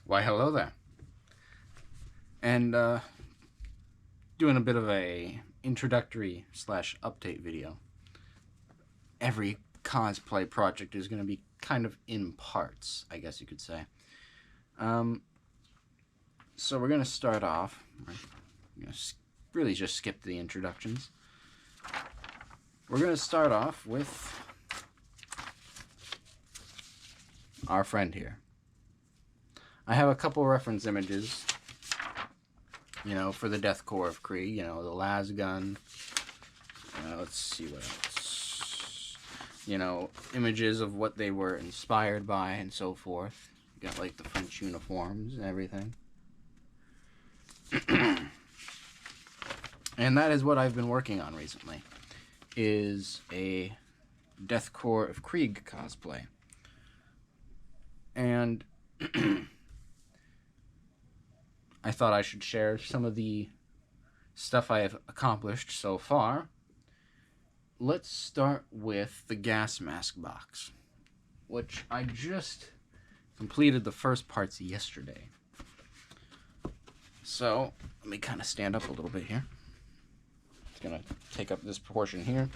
Why, hello there. And doing a bit of a introductory / update video. Every cosplay project is going to be kind of in parts, I guess you could say. So we're going to start off. I'm going to really just skip the introductions. We're going to start off with our friend here. I have a couple reference images, for the Death Korps of Krieg, the las gun. Let's see what else. Images of what they were inspired by and so forth. You got like the French uniforms and everything. And that is what I've been working on recently, is a Death Korps of Krieg cosplay. And I thought I should share some of the stuff I have accomplished so far. Let's start with the gas mask box, which I just completed the first parts yesterday. So, let me kind of stand up a little bit here. It's going to take up this portion here.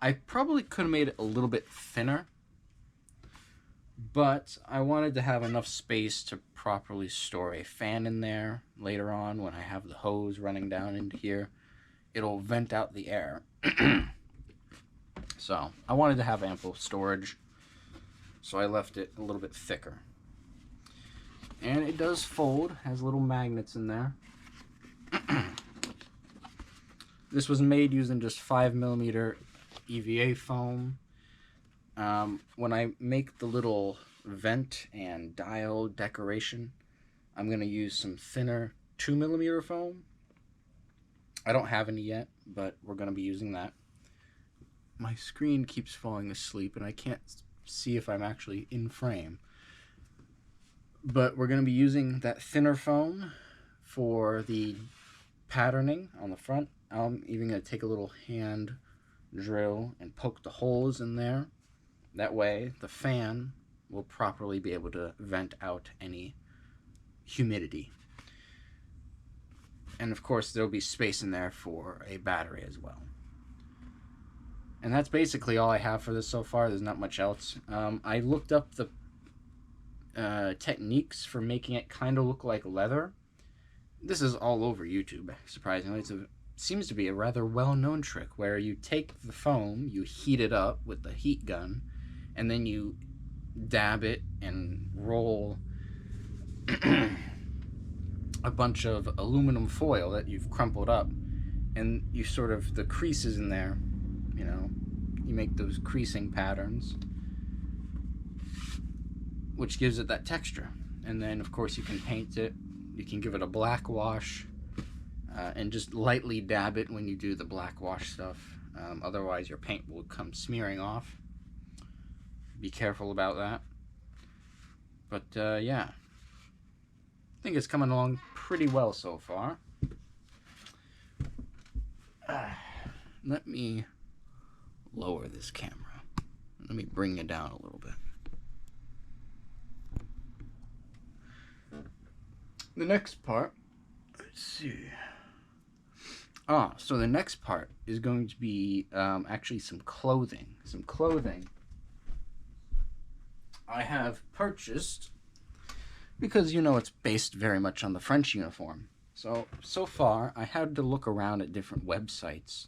I probably could have made it a little bit thinner, but I wanted to have enough space to properly store a fan in there later on when I have the hose running down into here. It'll vent out the air. So, I wanted to have ample storage, so I left it a little bit thicker. And it does fold, has little magnets in there. This was made using just 5mm EVA foam. When I make the little vent and dial decoration, I'm going to use some thinner 2mm foam. I don't have any yet, but we're going to be using that. My screen keeps falling asleep and I can't see if I'm actually in frame. But we're going to be using that thinner foam for the patterning on the front. I'm even going to take a little hand drill and poke the holes in there. That way the fan will properly be able to vent out any humidity. And of course there'll be space in there for a battery as well. And that's basically all I have for this so far. There's not much else. I looked up the techniques for making it kind of look like leather. This is all over YouTube, surprisingly. It seems to be a rather well-known trick where you take the foam, you heat it up with the heat gun, and then you dab it and roll a bunch of aluminum foil that you've crumpled up, and you sort of, the creases in there, you make those creasing patterns, which gives it that texture. And then of course you can paint it, you can give it a black wash, and just lightly dab it when you do the black wash stuff. Otherwise your paint will come smearing off. Be careful about that. But yeah, I think it's coming along pretty well so far. Let me lower this camera. Let me bring it down a little bit. The next part, let's see. So the next part is going to be actually some clothing. I have purchased, because it's based very much on the French uniform. So far, I had to look around at different websites.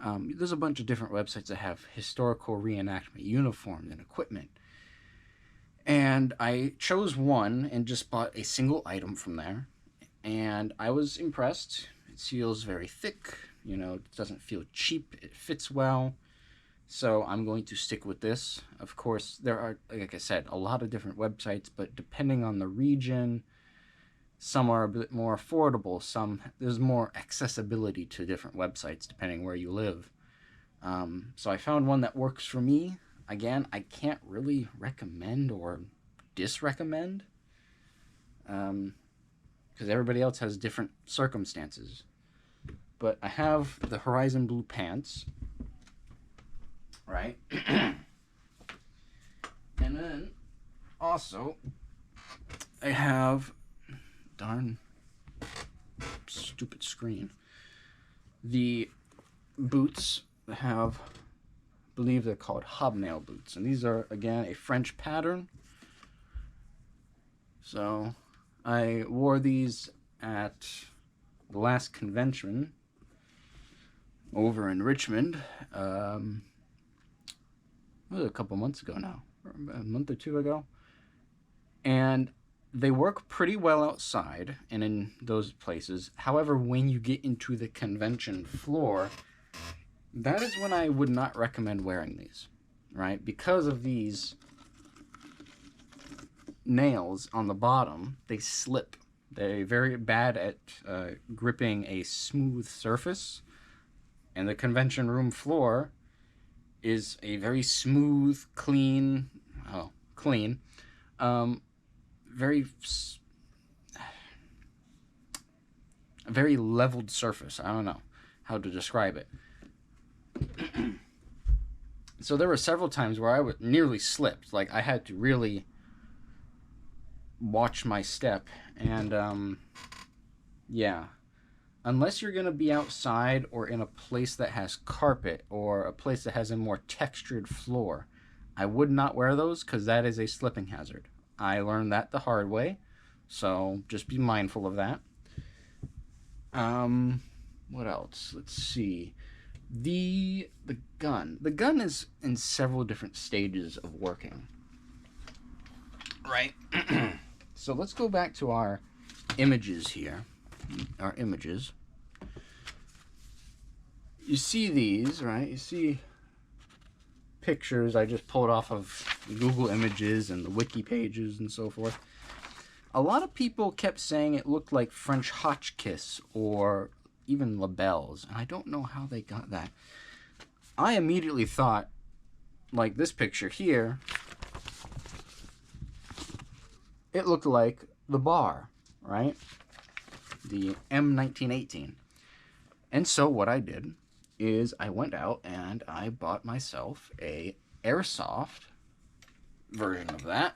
There's a bunch of different websites that have historical reenactment uniforms and equipment. And I chose one and just bought a single item from there. And I was impressed. It feels very thick. It doesn't feel cheap. It fits well. So I'm going to stick with this. Of course, there are, like I said, a lot of different websites, but depending on the region, some are a bit more affordable. There's more accessibility to different websites depending where you live. So I found one that works for me. Again, I can't really recommend or disrecommend, because everybody else has different circumstances. But I have the Horizon Blue pants, right? And then also I have, darn stupid screen. The boots have, I believe they're called hobnail boots, and these are again a French pattern. So I wore these at the last convention over in Richmond. It was a couple months ago now, or a month or two ago, and they work pretty well outside and in those places. However, when you get into the convention floor, that is when I would not recommend wearing these, right? Because of these nails on the bottom, they slip. They're very bad at gripping a smooth surface, and the convention room floor is a very smooth, clean, very very leveled surface. I don't know how to describe it. So there were several times where I nearly slipped. Like, I had to really watch my step. And yeah, unless you're going to be outside or in a place that has carpet or a place that has a more textured floor, I would not wear those, because that is a slipping hazard. I learned that the hard way, so just be mindful of that. What else? Let's see. The gun. The gun is in several different stages of working. Right? So let's go back to our images here. Our images. You see these, right? You see pictures I just pulled off of Google Images and the wiki pages and so forth. A lot of people kept saying it looked like French Hotchkiss or even labels, and I don't know how they got that. I immediately thought, like this picture here, it looked like the bar, right? The M1918. And so what I did is I went out and I bought myself a airsoft version of that,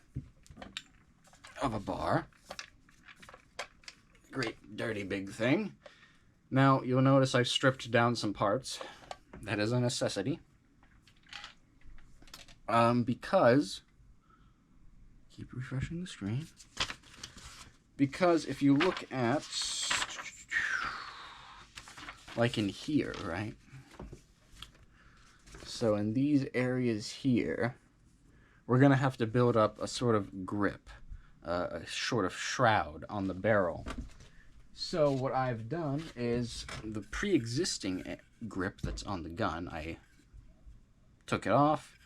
of a bar. Great dirty big thing. Now you'll notice I've stripped down some parts. That is a necessity. Because, keep refreshing the screen. Because if you look at, like in here, right? So in these areas here, we're going to have to build up a sort of grip, a sort of shroud on the barrel. So what I've done is the pre-existing grip that's on the gun, I took it off,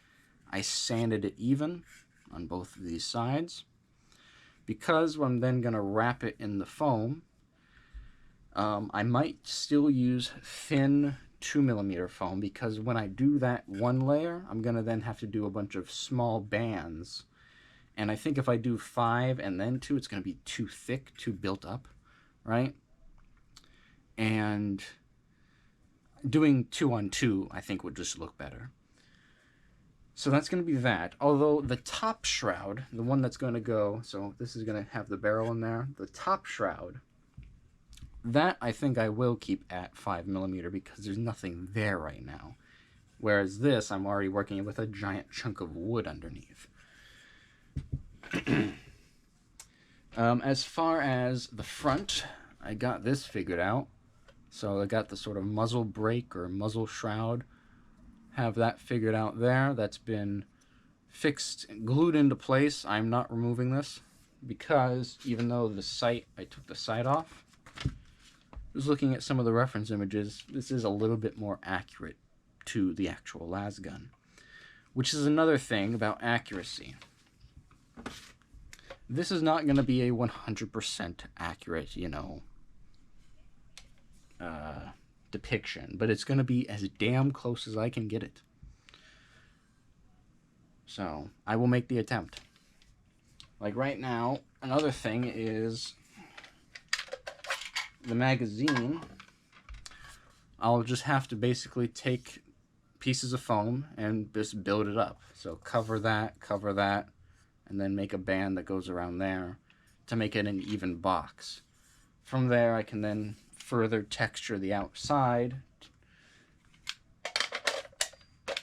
I sanded it even on both of these sides, because I'm then going to wrap it in the foam. I might still use thin 2mm foam, because when I do that one layer, I'm going to then have to do a bunch of small bands. And I think if I do 5 and then 2, it's going to be too thick, too built up, right? And doing 2 on 2, I think, would just look better. So that's going to be that. Although the top shroud, the one that's going to go, so this is going to have the barrel in there, the top shroud, that I think I will keep at 5mm, because there's nothing there right now. Whereas this, I'm already working with a giant chunk of wood underneath. As far as the front, I got this figured out. So I got the sort of muzzle brake or muzzle shroud. Have that figured out there. That's been fixed, glued into place. I'm not removing this, because even though the sight, I took the sight off, I was looking at some of the reference images. This is a little bit more accurate to the actual las gun, which is another thing about accuracy. This is not going to be a 100% accurate, depiction, but it's going to be as damn close as I can get it. So I will make the attempt. Like right now, another thing is the magazine. I'll just have to basically take pieces of foam and just build it up. So cover that, and then make a band that goes around there. to make it an even box. From there, I can then further texture the outside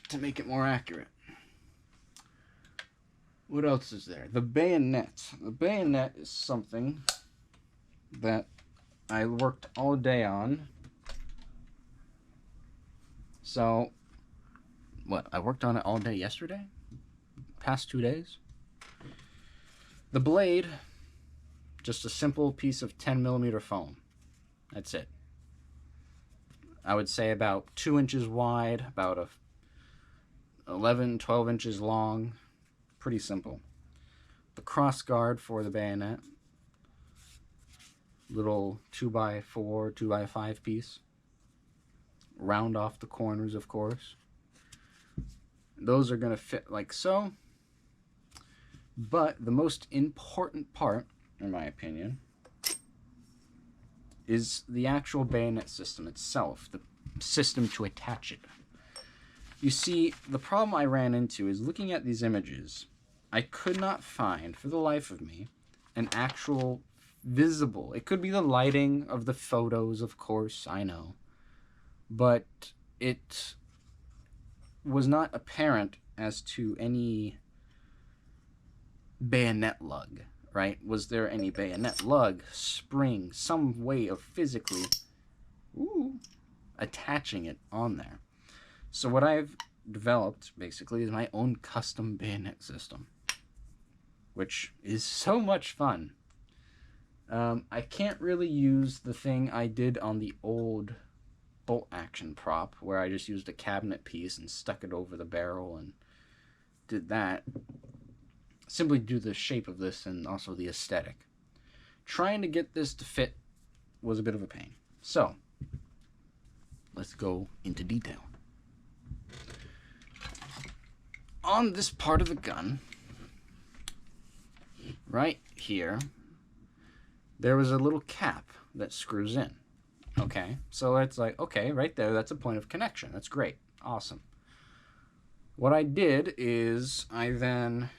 to make it more accurate. What else is there? The bayonet. The bayonet is something that I worked all day on. So, what? I worked on it all day yesterday? Past 2 days? The blade, just a simple piece of 10mm foam. That's it. I would say about 2 inches wide, about 11, 12 inches long. Pretty simple. The cross guard for the bayonet. Little 2x4, 2x5 piece. Round off the corners, of course. Those are going to fit like so. But the most important part, in my opinion, is the actual bayonet system itself, the system to attach it. You see, the problem I ran into is looking at these images, I could not find, for the life of me, an actual visible. It could be the lighting of the photos, of course, I know. But it was not apparent as to any bayonet lug, right? Was there any bayonet lug, spring, some way of physically attaching it on there? So what I've developed, basically, is my own custom bayonet system, which is so much fun. I can't really use the thing I did on the old bolt action prop, where I just used a cabinet piece and stuck it over the barrel and did that. Simply due to the shape of this and also the aesthetic. Trying to get this to fit was a bit of a pain. So, let's go into detail. On this part of the gun, right here, there was a little cap that screws in. Okay, so it's like, okay, right there, that's a point of connection. That's great. Awesome. What I did is I then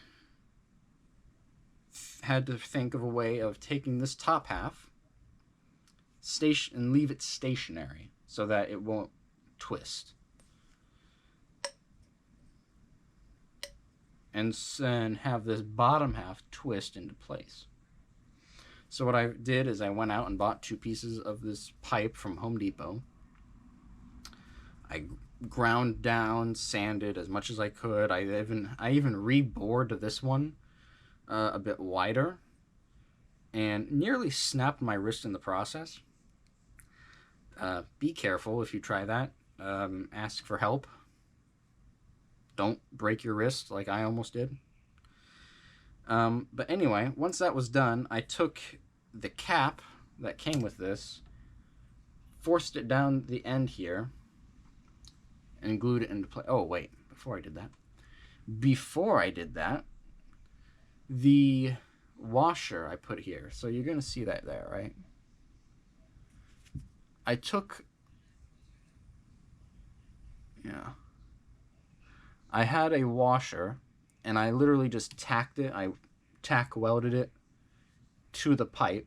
had to think of a way of taking this top half and leave it stationary so that it won't twist. And then have this bottom half twist into place. So what I did is I went out and bought 2 pieces of this pipe from Home Depot. I ground down, sanded as much as I could. I even rebored this one a bit wider, and nearly snapped my wrist in the process. Be careful if you try that. Ask for help. Don't break your wrist like I almost did. But anyway, once that was done, I took the cap that came with this, forced it down the end here, and glued it into place. Oh, wait, before I did that, the washer I put here, so you're going to see that there, right? I had a washer, and I literally just tacked it. I tack welded it to the pipe,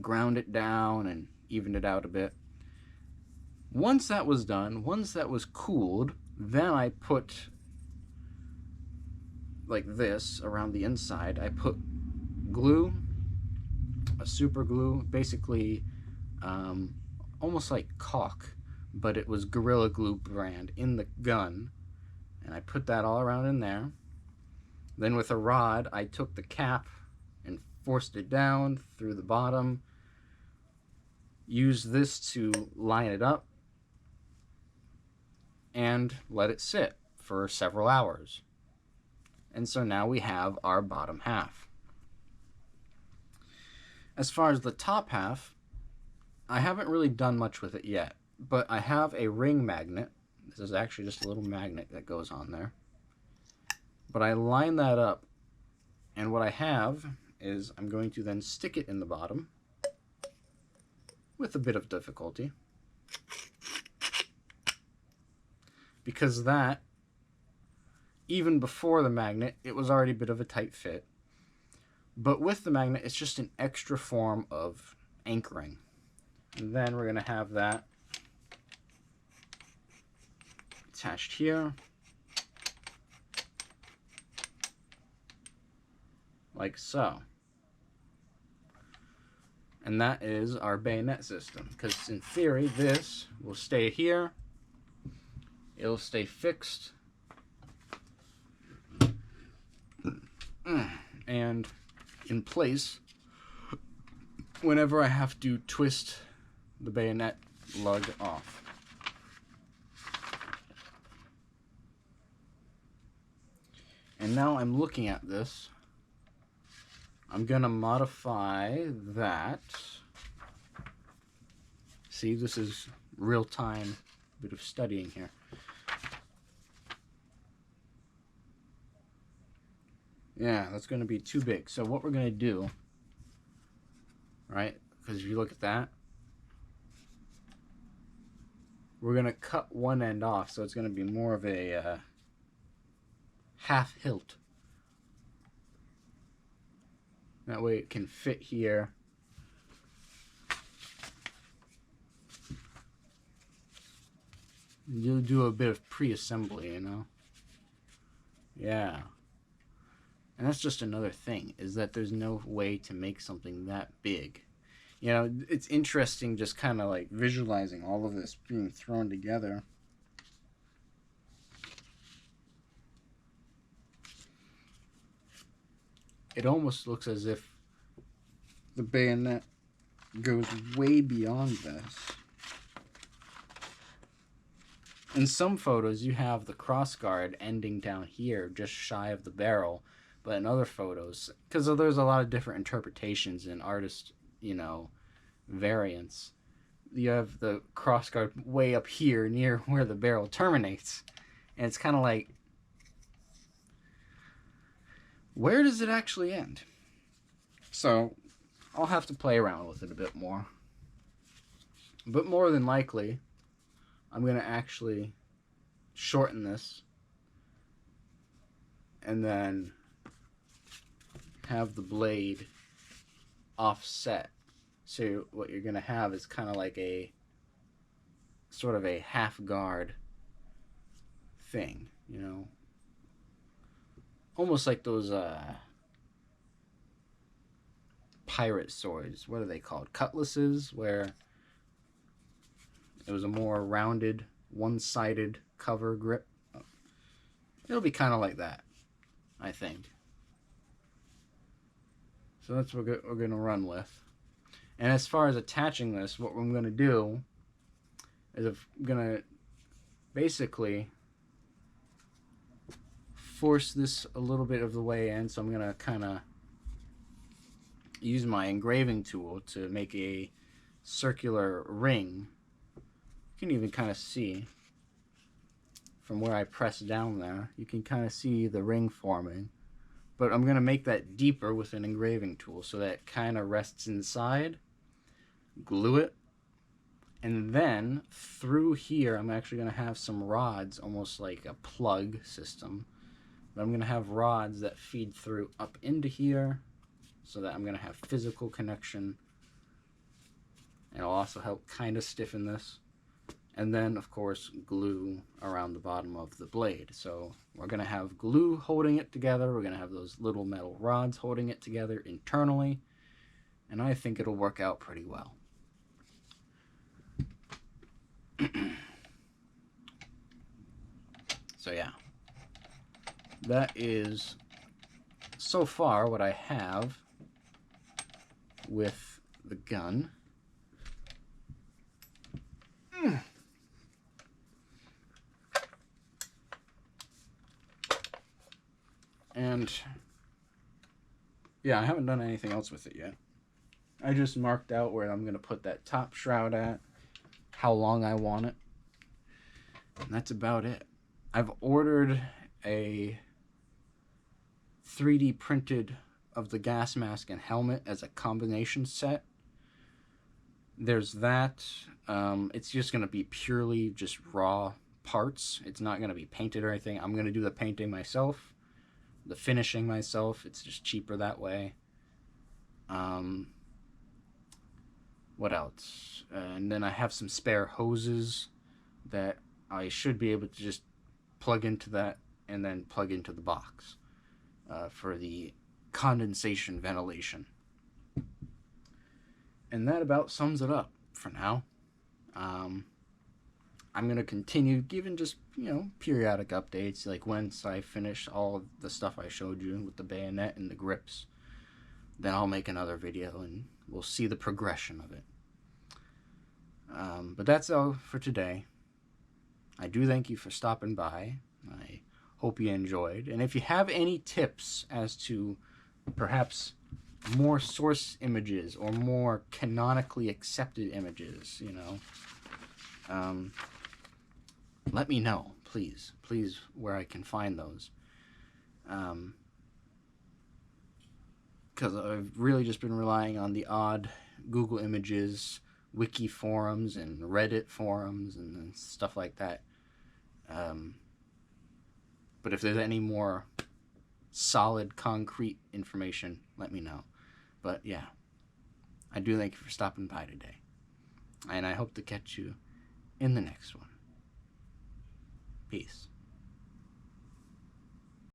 ground it down, and evened it out a bit. Once that was done, once that was cooled, then I put, like this, around the inside. I put glue, a super glue, basically almost like caulk, but it was Gorilla Glue brand in the gun. And I put that all around in there. Then with a rod, I took the cap and forced it down through the bottom. Used this to line it up and let it sit for several hours. And so now we have our bottom half. As far as the top half, I haven't really done much with it yet, but I have a ring magnet. This is actually just a little magnet that goes on there. But I line that up, and what I have is I'm going to then stick it in the bottom with a bit of difficulty, because that, even before the magnet, it was already a bit of a tight fit. But with the magnet, it's just an extra form of anchoring. And then we're going to have that attached here, like so. And that is our bayonet system, because in theory this will stay here, it'll stay fixed, and in place whenever I have to twist the bayonet lug off. And now I'm looking at this, I'm gonna modify that. See, this is real-time bit of studying here. Yeah, that's gonna be too big. So what we're gonna do, right, because if you look at that, we're gonna cut one end off, so it's gonna be more of a half hilt. That way it can fit here. You'll do a bit of pre-assembly, you know? Yeah. And that's just another thing, is that there's no way to make something that big. You know, it's interesting just kind of like visualizing all of this being thrown together. It almost looks as if the bayonet goes way beyond this. In some photos, you have the crossguard ending down here, just shy of the barrel. But in other photos, because there's a lot of different interpretations and artist, you know, variants, you have the crossguard way up here near where the barrel terminates. And it's kind of like, where does it actually end? So I'll have to play around with it a bit more. But more than likely, I'm going to actually shorten this and then have the blade offset. So what you're going to have is kind of like a sort of a half guard thing, you know, almost like those pirate swords. What are they called? Cutlasses, where it was a more rounded, one-sided cover grip. It'll be kind of like that, I think. So that's what we're going to run with. And as far as attaching this, what I'm going to do is I'm going to basically force this a little bit of the way in. So I'm going to kind of use my engraving tool to make a circular ring. You can even kind of see from where I press down there, you can kind of see the ring forming. But I'm going to make that deeper with an engraving tool so that it kind of rests inside, glue it, and then through here I'm actually going to have some rods, almost like a plug system. But I'm going to have rods that feed through up into here so that I'm going to have physical connection. And it'll also help kind of stiffen this. And then, of course, glue around the bottom of the blade. So we're going to have glue holding it together. We're going to have those little metal rods holding it together internally. And I think it'll work out pretty well. So yeah, that is so far what I have with the gun. And yeah, I haven't done anything else with it yet. I just marked out where I'm going to put that top shroud at, how long I want it, and that's about it. I've ordered a 3D printed of the gas mask and helmet as a combination set. There's that. It's just going to be purely just raw parts. It's not going to be painted or anything. I'm going to do the painting myself, the finishing myself. It's just cheaper that way. What else? And then I have some spare hoses that I should be able to just plug into that and then plug into the box for the condensation ventilation. And that about sums it up for now. I'm going to continue giving just, periodic updates. Like once I finish all of the stuff I showed you with the bayonet and the grips, then I'll make another video and we'll see the progression of it. But that's all for today. I do thank you for stopping by. I hope you enjoyed. And if you have any tips as to perhaps more source images or more canonically accepted images, let me know, please, where I can find those. Because I've really just been relying on the odd Google Images wiki forums and Reddit forums and stuff like that. But if there's any more solid, concrete information, let me know. But yeah, I do thank you for stopping by today. And I hope to catch you in the next one. Peace.